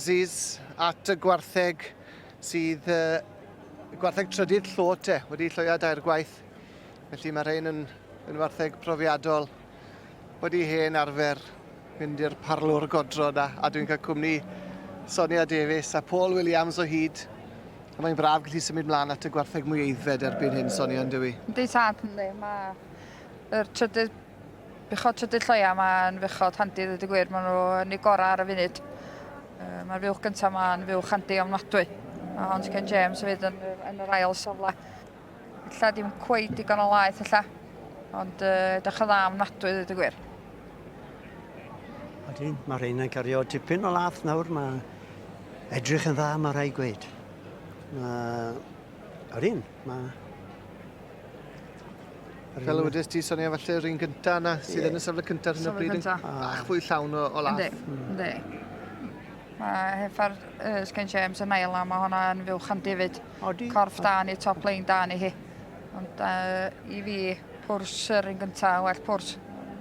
Arsis at y Gwartheg sydd Gwartheg 3ydd Llo wedi llwyddo 2 gwaith. Felly mae rhain yn wartheg profiadol wedi hen arfer mynd i'r parlwr godro a dwi'n cael cwmni Sonia Davies a Paul Williams o hyd. A mae'n braf gallu symud mlaen at y gwartheg mwy eiddfed erbyn hyn, Sonia, yn dywi? Yndi tad, yndi. Mae'r bechod 3ydd Llo mae'n bechod handi, ddweud y gwir. Maen nhw yn ei gorau ar y funud. Mae'r fuwch gyntaf mae'n fuwch handi ofnadwy. Mae Hans Ken James hefyd yn yr ail safle. Ella dim cweith digon o laeth ella, ond edrych yn dda ofnadwy, ddweud y gwir. Ydyn, mae rhain yn cario tipyn o laeth nawr, mae edrych yn dda, mae rhaid gweud. Ydyn, mae... Fel wedys ti, Sonia, falle yr un gyntaf yna sydd yn y safle cyntaf yn y bryd? Bach fwy llawn o laeth. Yndi. Mae heffa'r Ken James yn ail a mae hwnna yn fuwch handi fyd. Corff da ni, top lane da ni hi. Ond i fi, pwrs yr un gyntaf, well pwrs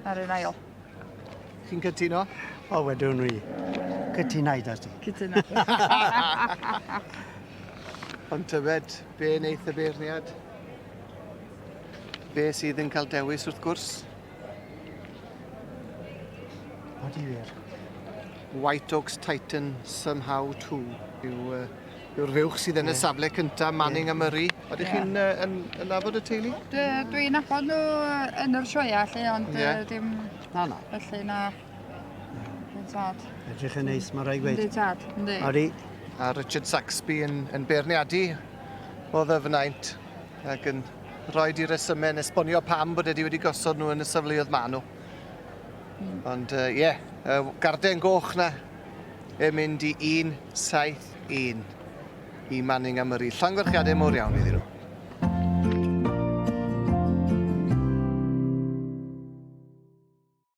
ar un ail. Chi'n cytuno? O, wedwn ni. Cytunau da ti. Cytuno. Ond tybed, be wneith y beirniad? Be sydd yn cael dewis wrth gwrs? Odi wir. White Oaks Titan somehow too. Yw'r fuwch sydd yn y safle cyntaf, Manning a Murray. Ydych chi'n nabod y teulu? Dwi'n nabod nhw yn yr sioia, ond dim... Na. Felly na... Dwi'n tad. Edrych yn neis, mae rhaid gweud. Dwi'n tad, yndi. Odi. A Richard Saxby yn beirniadu o ddyfnaint ac yn rhoi i'r resymau yn esbonio pam bod wedi gosod nhw yn y safleoedd maen nhw. Ond garden goch na yn mynd i 1-7-1 i Manning a Murray. Llongyfarchiadau mawr iawn iddyn nhw.